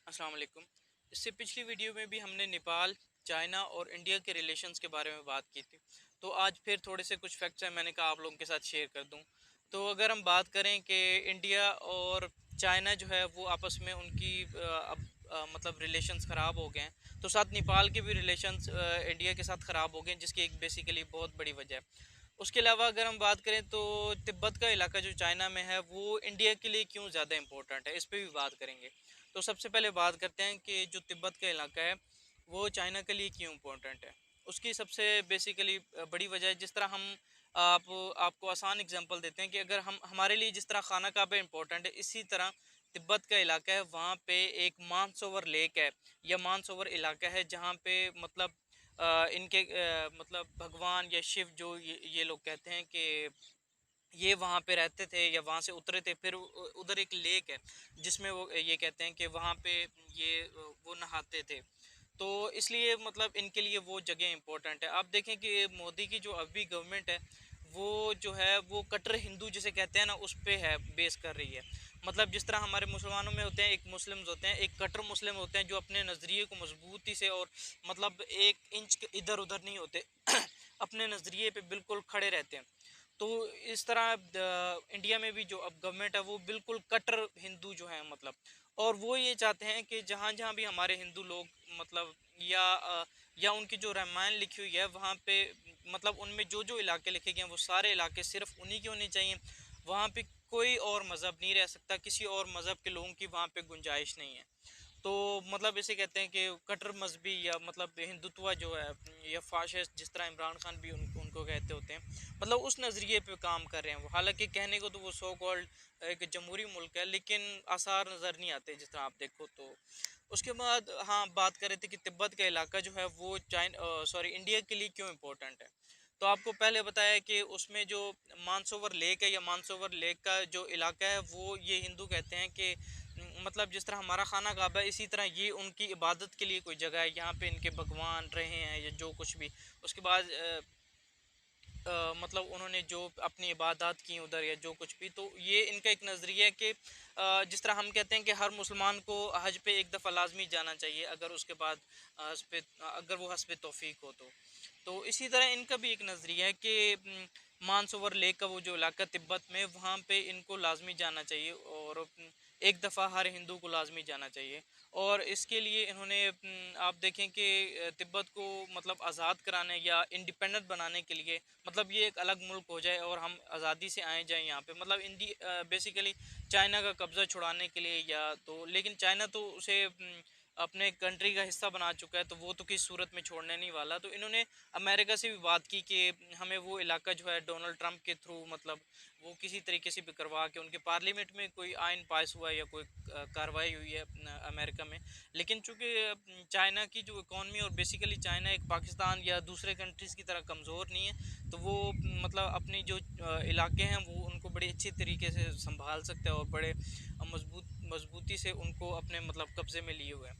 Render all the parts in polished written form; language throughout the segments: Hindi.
अस्सलाम वालेकुम। इससे पिछली वीडियो में भी हमने नेपाल, चाइना और इंडिया के रिलेशंस के बारे में बात की थी। तो आज फिर थोड़े से कुछ फैक्ट्स हैं, मैंने कहा आप लोगों के साथ शेयर कर दूं। तो अगर हम बात करें कि इंडिया और चाइना जो है वो आपस में उनकी अब मतलब रिलेशंस ख़राब हो गए हैं, तो साथ नेपाल के भी रिलेशंस इंडिया के साथ ख़राब हो गए हैं, जिसकी एक बेसिकली बहुत बड़ी वजह है। उसके अलावा अगर हम बात करें तो तिब्बत का इलाका जो चाइना में है वो इंडिया के लिए क्यों ज़्यादा इम्पोर्टेंट है, इस पे भी बात करेंगे। तो सबसे पहले बात करते हैं कि जो तिब्बत का इलाका है वो चाइना के लिए क्यों इम्पोर्टेंट है। उसकी सबसे बेसिकली बड़ी वजह है, जिस तरह हम आप आपको आसान एग्जांपल देते हैं कि अगर हम हमारे लिए जिस तरह खाना काबा इम्पोर्टेंट है, इसी तरह तिब्बत का इलाका है वहाँ पे एक मानसरोवर लेक है या मानसरोवर इलाका है, जहाँ पे मतलब इनके मतलब भगवान या शिव जो ये लोग कहते हैं कि ये वहाँ पे रहते थे या वहाँ से उतरे थे। फिर उधर एक लेक है जिसमें वो ये कहते हैं कि वहाँ पे ये वो नहाते थे। तो इसलिए मतलब इनके लिए वो जगह इम्पोर्टेंट है। आप देखें कि मोदी की जो अभी गवर्नमेंट है वो जो है वो कट्टर हिंदू जिसे कहते हैं ना, उस पे है बेस कर रही है। मतलब जिस तरह हमारे मुसलमानों में होते हैं, एक मुस्लिम्स होते हैं, एक कट्टर मुस्लिम होते हैं जो अपने नज़रिए को मजबूती से और मतलब एक इंच इधर उधर नहीं होते अपने नज़रिए पे बिल्कुल खड़े रहते हैं। तो इस तरह इंडिया में भी जो अब गवर्नमेंट है वो बिल्कुल कट्टर हिंदू जो है मतलब, और वो ये चाहते हैं कि जहाँ जहाँ भी हमारे हिंदू लोग मतलब या उनकी जो रामायण लिखी हुई है वहाँ पे मतलब उनमें जो जो इलाके लिखे गए हैं वो सारे इलाके सिर्फ उन्हीं के होने चाहिए। वहाँ पे कोई और मज़हब नहीं रह सकता, किसी और मज़हब के लोगों की वहाँ पे गुंजाइश नहीं है। तो मतलब इसे कहते हैं कि कट्टर मजहबी या मतलब हिंदुत्व जो है या फाशिस्ट, जिस तरह इमरान खान भी उनको कहते होते हैं, मतलब उस नज़रिए पे काम कर रहे हैं वो। हालांकि कहने को तो वो सो कॉल्ड एक जमहूरी मुल्क है, लेकिन आसार नज़र नहीं आते जिस तरह आप देखो तो। उसके बाद हाँ, बात कर रहे थे कि तिब्बत का इलाका जो है वो इंडिया के लिए क्यों इम्पोर्टेंट है। तो आपको पहले बताया कि उसमें जो मानसरोवर लेक है या मानसरोवर लेक का जो इलाका है वो ये हिंदू कहते हैं कि मतलब जिस तरह हमारा खाना काबा है, इसी तरह ये उनकी इबादत के लिए कोई जगह है, यहाँ पे इनके भगवान रहे हैं या जो कुछ भी। उसके बाद मतलब उन्होंने जो अपनी इबादत की उधर या जो कुछ भी, तो ये इनका एक नज़रिया है कि जिस तरह हम कहते हैं कि हर मुसलमान को हज पे एक दफ़ा लाजमी जाना चाहिए, अगर उसके बाद अगर वो हस्ब तौफीक हो तो इसी तरह इनका भी एक नज़रिया है कि मानसरोवर लेक का वो जो इलाका तिब्बत में, वहाँ पे इनको लाजमी जाना चाहिए और एक दफ़ा हर हिंदू को लाजमी जाना चाहिए। और इसके लिए इन्होंने आप देखें कि तिब्बत को मतलब आज़ाद कराने या इंडिपेंडेंट बनाने के लिए, मतलब ये एक अलग मुल्क हो जाए और हम आज़ादी से आए जाएं यहाँ पे, मतलब बेसिकली चाइना का कब्ज़ा छुड़ाने के लिए। या तो लेकिन चाइना तो उसे अपने कंट्री का हिस्सा बना चुका है, तो वो तो किसी सूरत में छोड़ने नहीं वाला। तो इन्होंने अमेरिका से भी बात की कि हमें वो इलाका जो है डोनाल्ड ट्रंप के थ्रू मतलब वो किसी तरीके से भी करवा के, उनके पार्लियामेंट में कोई आइन पास हुआ है या कोई कार्रवाई हुई है अमेरिका में। लेकिन चूंकि चाइना की जो इकॉनमी और बेसिकली चाइना एक पाकिस्तान या दूसरे कंट्रीज़ की तरह कमज़ोर नहीं है, तो वो मतलब अपनी जो इलाके हैं वो उनको बड़ी अच्छी तरीके से संभाल सकते हैं और बड़े मजबूती से उनको अपने मतलब कब्ज़े में लिए हुए हैं।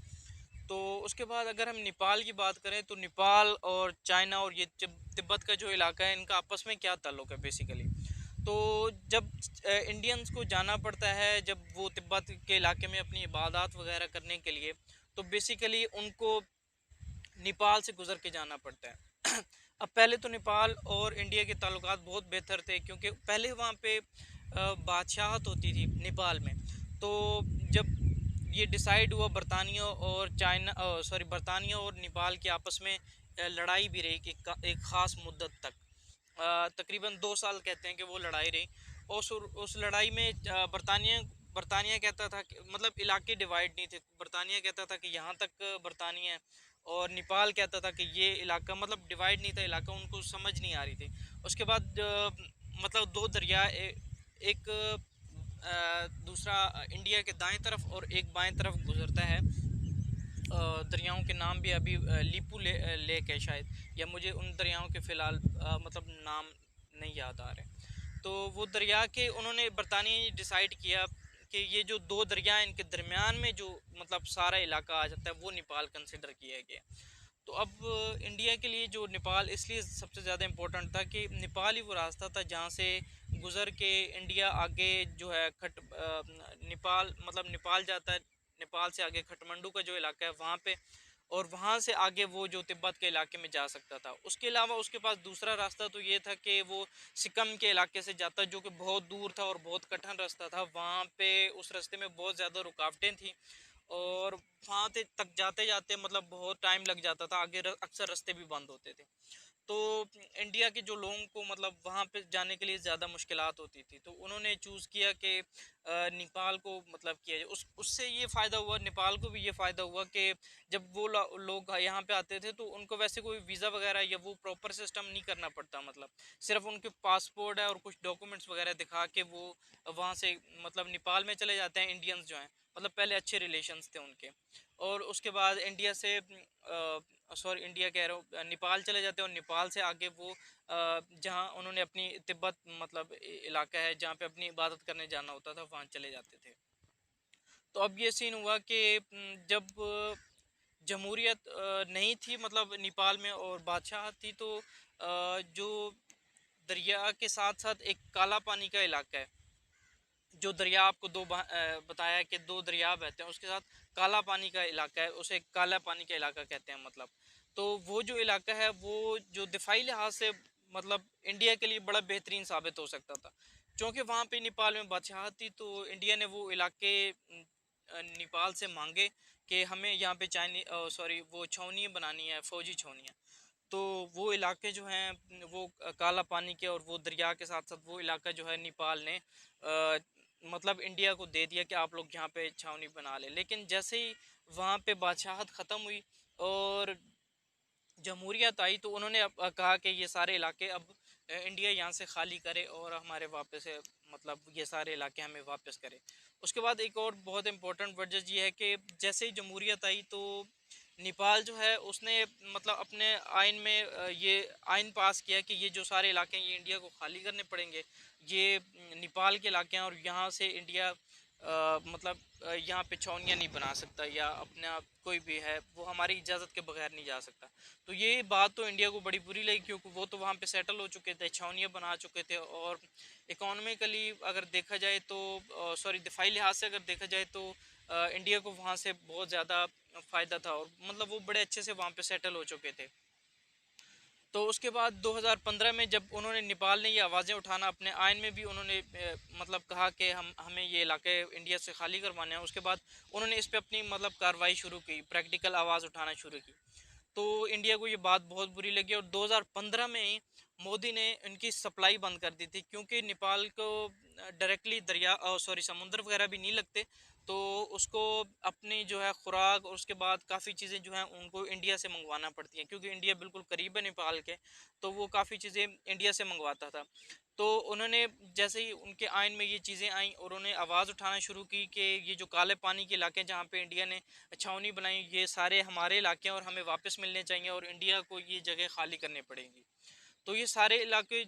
तो उसके बाद अगर हम नेपाल की बात करें तो नेपाल और चाइना और ये तिब्बत का जो इलाका है, इनका आपस में क्या ताल्लुक़ है बेसिकली। तो जब इंडियंस को जाना पड़ता है जब वो तिब्बत के इलाके में अपनी इबादत वगैरह करने के लिए, तो बेसिकली उनको नेपाल से गुज़र के जाना पड़ता है अब पहले तो नेपाल और इंडिया के ताल्लुकात बहुत बेहतर थे, क्योंकि पहले वहाँ पे बादशाहत होती थी नेपाल में। तो जब ये डिसाइड हुआ बरतानिया और बरतानिया और नेपाल के आपस में लड़ाई भी रही कि एक ख़ास मुद्दत तक, तकरीबन 2 साल कहते हैं कि वो लड़ाई रही। और उस लड़ाई में बरतानिया बरतानिया कहता था कि मतलब इलाके डिवाइड नहीं थे। बरतानिया कहता था कि यहाँ तक बरतानिया है, और नेपाल कहता था कि ये इलाका, मतलब डिवाइड नहीं था इलाका, उनको समझ नहीं आ रही थी। उसके बाद मतलब दो दरिया एक दूसरा इंडिया के दाएं तरफ और एक बाएं तरफ गुजरता है। दरियाओं के नाम भी अभी लेक है शायद, या मुझे उन दरियाओं के फ़िलहाल मतलब नाम नहीं याद आ रहे। तो वो दरिया के उन्होंने बरतानिया ने डिसाइड किया कि ये जो दो दरिया हैं इनके दरमियान में जो मतलब सारा इलाका आ जाता है वो नेपाल कंसिडर किया गया। तो अब इंडिया के लिए जो नेपाल इसलिए सबसे ज़्यादा इम्पोर्टेंट था कि नेपाल ही वो रास्ता था जहाँ से गुज़र के इंडिया आगे जो है नेपाल मतलब नेपाल जाता है। नेपाल से आगे खटमंडू का जो इलाका है वहाँ पे, और वहाँ से आगे वो जो तिब्बत के इलाके में जा सकता था। उसके अलावा उसके पास दूसरा रास्ता तो ये था कि वो सिक्किम के इलाके से जाता, जो कि बहुत दूर था और बहुत कठिन रास्ता था। वहाँ पे उस रास्ते में बहुत ज़्यादा रुकावटें थी, और वहाँ तक जाते जाते मतलब बहुत टाइम लग जाता था, आगे अक्सर रास्ते भी बंद होते थे। तो इंडिया के जो लोगों को मतलब वहाँ पे जाने के लिए ज़्यादा मुश्किलात होती थी, तो उन्होंने चूज़ किया कि नेपाल को मतलब किया जाए। उस उससे ये फ़ायदा हुआ, नेपाल को भी ये फ़ायदा हुआ कि जब वो लोग यहाँ पे आते थे तो उनको वैसे कोई वीज़ा वगैरह या वो प्रॉपर सिस्टम नहीं करना पड़ता, मतलब सिर्फ उनके पासपोर्ट है और कुछ डॉक्यूमेंट्स वगैरह दिखा के वो वहाँ से मतलब नेपाल में चले जाते हैं। इंडियंस जो हैं मतलब पहले अच्छे रिलेशंस थे उनके, और उसके बाद इंडिया से सॉरी इंडिया कह रहा हूँ, नेपाल चले जाते हैं, और नेपाल से आगे वो जहाँ उन्होंने अपनी तिब्बत मतलब इलाका है जहाँ पे अपनी इबादत करने जाना होता था वहाँ चले जाते थे। तो अब ये सीन हुआ कि जब जमहूरियत नहीं थी मतलब नेपाल में और बादशाह थी, तो जो दरिया के साथ साथ एक काला पानी का इलाका है, जो दरिया आपको बताया कि दो दरिया बहते हैं, उसके साथ काला पानी का इलाका है, उसे काला पानी का इलाका कहते हैं मतलब। तो वो जो इलाका है वो जो दिफाई लिहाज से मतलब इंडिया के लिए बड़ा बेहतरीन साबित हो सकता था, क्योंकि वहाँ पे नेपाल में बादशाह थी, तो इंडिया ने वो इलाके नेपाल से मांगे कि हमें यहाँ पे चाइनी सॉरी वो छावनी बनानी है, फौजी छावनियाँ। तो वो इलाके जो हैं वो काला पानी के और वो दरिया के साथ साथ वो इलाका जो है नेपाल ने मतलब इंडिया को दे दिया कि आप लोग यहाँ पे छावनी बना ले। लेकिन जैसे ही वहाँ पे बादशाहत ख़त्म हुई और जमहूरियत आई, तो उन्होंने कहा कि ये सारे इलाके अब इंडिया यहाँ से खाली करे और हमारे वापस से मतलब ये सारे इलाके हमें वापस करे। उसके बाद एक और बहुत इम्पोर्टेंट वजह ये है कि जैसे ही जमहूरियत आई तो नेपाल जो है उसने मतलब अपने आइन में ये आइन पास किया कि ये जो सारे इलाके हैं ये इंडिया को खाली करने पड़ेंगे, ये नेपाल के इलाके हैं, और यहाँ से इंडिया मतलब यहाँ पे छावनियाँ नहीं बना सकता, या अपना कोई भी है वो हमारी इजाज़त के बगैर नहीं जा सकता। तो ये बात तो इंडिया को बड़ी बुरी लगी, क्योंकि वो तो वहाँ पे सेटल हो चुके थे, छावनियाँ बना चुके थे, और इकोनॉमिकली अगर देखा जाए तो सॉरी दिफाई लिहाज से अगर देखा जाए तो इंडिया को वहाँ से बहुत ज़्यादा फ़ायदा था, और मतलब वो बड़े अच्छे से वहाँ पे सेटल हो चुके थे। तो उसके बाद 2015 में जब उन्होंने नेपाल ने ये आवाज़ें उठाना अपने आइन में भी उन्होंने मतलब कहा कि हमें ये इलाके इंडिया से खाली करवाने हैं, उसके बाद उन्होंने इस पे अपनी मतलब कार्रवाई शुरू की, प्रैक्टिकल आवाज़ उठाना शुरू की। तो इंडिया को ये बात बहुत बुरी लगी, और 2015 में ही मोदी ने इनकी सप्लाई बंद कर दी थी, क्योंकि नेपाल को डायरेक्टली दरिया सॉरी समुंदर वगैरह भी नहीं लगते, तो उसको अपनी जो है खुराक और उसके बाद काफ़ी चीज़ें जो हैं उनको इंडिया से मंगवाना पड़ती हैं, क्योंकि इंडिया बिल्कुल करीब है नेपाल के, तो वो काफ़ी चीज़ें इंडिया से मंगवाता था। तो उन्होंने जैसे ही उनके आइन में ये चीज़ें आईं और उन्होंने आवाज़ उठाना शुरू की कि ये जो काले पानी के इलाके हैं जहाँ पे इंडिया ने छावनी बनाई, ये सारे हमारे इलाके हैं और हमें वापस मिलने चाहिए, और इंडिया को ये जगह खाली करनी पड़ेगी। तो ये सारे इलाके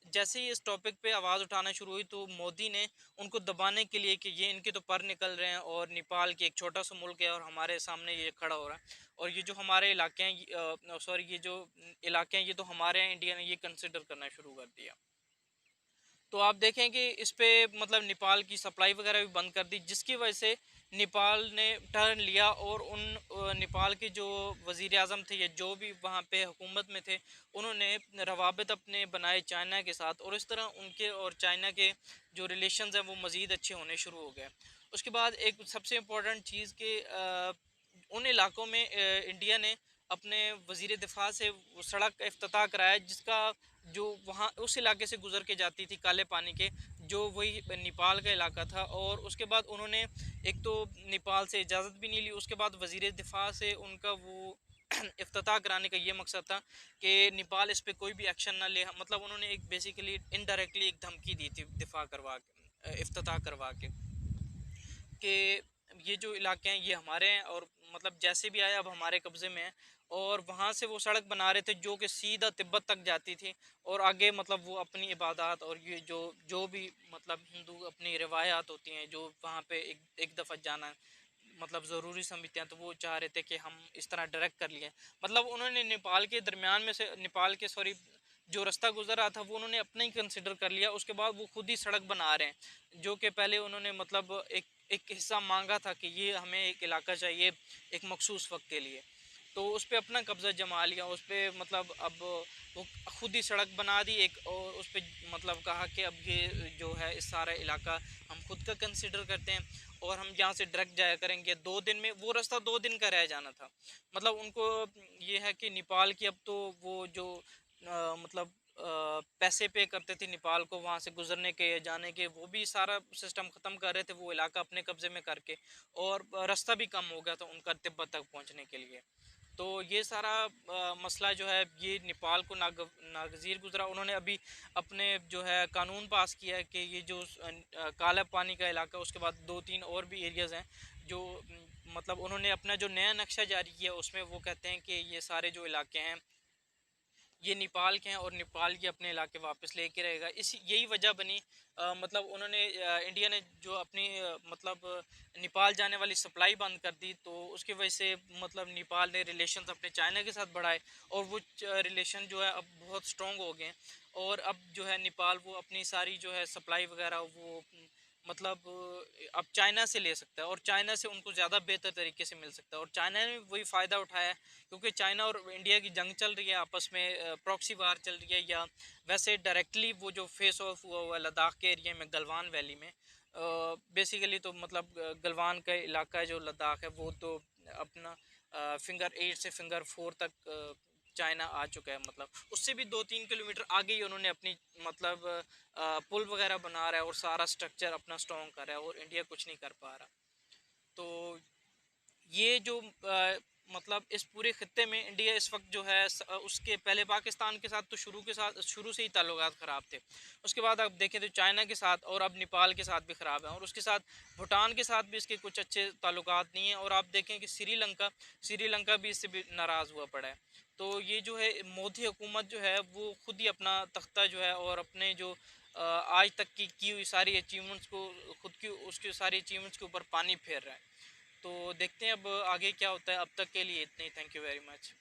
जैसे ही इस टॉपिक पे आवाज़ उठाना शुरू हुई, तो मोदी ने उनको दबाने के लिए कि ये इनके तो पर निकल रहे हैं और नेपाल की एक छोटा सा मुल्क है और हमारे सामने ये खड़ा हो रहा है, और ये जो हमारे इलाके हैं सॉरी ये जो इलाके हैं ये तो हमारे हैं, इंडिया ने ये कंसिडर करना शुरू कर दिया। तो आप देखें कि इस पे मतलब नेपाल की सप्लाई वगैरह भी बंद कर दी, जिसकी वजह से नेपाल ने टर्न लिया, और उन नेपाल के जो वज़ीर आज़म थे या जो भी वहाँ पे हुकूमत में थे, उन्होंने रवाबित अपने बनाए चाइना के साथ, और इस तरह उनके और चाइना के जो रिलेशंस हैं वो मज़ीद अच्छे होने शुरू हो गए। उसके बाद एक सबसे इम्पोर्टेंट चीज़ कि उन इलाकों में इंडिया ने अपने वज़ीर दिफा से वो सड़क का इफ्तिताह कराया, जिसका जो वहाँ उस इलाके से गुज़र के जाती थी काले पानी के, जो वही नेपाल का इलाका था। और उसके बाद उन्होंने एक तो नेपाल से इजाज़त भी नहीं ली, उसके बाद वज़ीर दिफा से उनका वो इफ्तिताह कराने का ये मकसद था कि नेपाल इस पे कोई भी एक्शन ना ले, मतलब उन्होंने एक बेसिकली इनडायरेक्टली एक धमकी दी थी दिफा करवा के इफ्तिताह करवा के, कि ये जो इलाके हैं ये हमारे हैं, और मतलब जैसे भी आए अब हमारे कब्ज़े में है। और वहाँ से वो सड़क बना रहे थे जो कि सीधा तिब्बत तक जाती थी, और आगे मतलब वो अपनी इबादत और ये जो जो भी मतलब हिंदू अपनी रिवायात होती हैं जो वहाँ पे एक एक दफ़ा जाना मतलब ज़रूरी समझते हैं, तो वो चाह रहे थे कि हम इस तरह डायरेक्ट कर लिए, मतलब उन्होंने नेपाल के दरमियान में से नेपाल के सॉरी जो रास्ता गुजर रहा था वो उन्होंने अपना ही कंसिडर कर लिया। उसके बाद वो खुद ही सड़क बना रहे हैं, जो कि पहले उन्होंने मतलब एक एक हिस्सा मांगा था कि ये हमें एक इलाका चाहिए एक मखसूस वक्त के लिए, तो उस पे अपना कब्ज़ा जमा लिया, उस पे मतलब अब वो खुद ही सड़क बना दी एक, और उस पे मतलब कहा कि अब ये जो है इस सारा इलाका हम खुद का कंसिडर करते हैं और हम यहाँ से डायरेक्ट जाया करेंगे 2 दिन में। वो रास्ता 2 दिन का रह जाना था। मतलब उनको ये है कि नेपाल की अब तो वो जो मतलब पैसे पे करते थे नेपाल को वहाँ से गुजरने के या जाने के, वो भी सारा सिस्टम ख़त्म कर रहे थे वो इलाका अपने कब्ज़े में करके, और रास्ता भी कम हो गया था उनका तिब्बत तक पहुँचने के लिए। तो ये सारा मसला जो है ये नेपाल को नागज़ीर गुज़रा। उन्होंने अभी अपने जो है कानून पास किया है कि ये जो काला पानी का इलाका, उसके बाद 2-3 और भी एरियाज़ हैं जो मतलब उन्होंने अपना जो नया नक्शा जारी किया उसमें वो कहते हैं कि ये सारे जो इलाके हैं ये नेपाल के हैं और नेपाल ये अपने इलाके वापस लेके रहेगा। इस यही वजह बनी मतलब उन्होंने इंडिया ने जो अपनी मतलब नेपाल जाने वाली सप्लाई बंद कर दी, तो उसकी वजह से मतलब नेपाल ने रिलेशंस अपने चाइना के साथ बढ़ाए और वो रिलेशन जो है अब बहुत स्ट्रॉन्ग हो गए हैं। और अब जो है नेपाल वो अपनी सारी जो है सप्लाई वगैरह वो मतलब अब चाइना से ले सकता है और चाइना से उनको ज़्यादा बेहतर तरीके से मिल सकता है, और चाइना ने वही फ़ायदा उठाया है क्योंकि चाइना और इंडिया की जंग चल रही है आपस में, प्रॉक्सी वार चल रही है, या वैसे डायरेक्टली वो जो फेस ऑफ हुआ हुआ है लद्दाख के एरिया में गलवान वैली में, बेसिकली तो मतलब गलवान का इलाका है जो लद्दाख है वो तो अपना फिंगर 8 से फिंगर 4 तक चाइना आ चुका है। मतलब उससे भी 2-3 किलोमीटर आगे ही उन्होंने अपनी मतलब पुल वगैरह बना रहा है और सारा स्ट्रक्चर अपना स्ट्रॉन्ग कर रहा है और इंडिया कुछ नहीं कर पा रहा। तो ये जो मतलब इस पूरे खत्ते में इंडिया इस वक्त जो है उसके पहले पाकिस्तान के साथ तो शुरू से ही ताल्लुकात ख़राब थे। उसके बाद आप देखें तो चाइना के साथ और अब नेपाल के साथ भी ख़राब है, और उसके साथ भूटान के साथ भी इसके कुछ अच्छे ताल्लुकात नहीं हैं। और आप देखें कि श्रीलंका भी इससे भी नाराज़ हुआ पड़ा है। तो ये जो है मोदी हुकूमत जो है वो खुद ही अपना तख्ता जो है और अपने जो आज तक की हुई सारी अचीवमेंट्स को खुद की उसकी सारी अचीवमेंट्स के ऊपर पानी फेर रहा है। तो देखते हैं अब आगे क्या होता है। अब तक के लिए इतना ही। Thank you very much.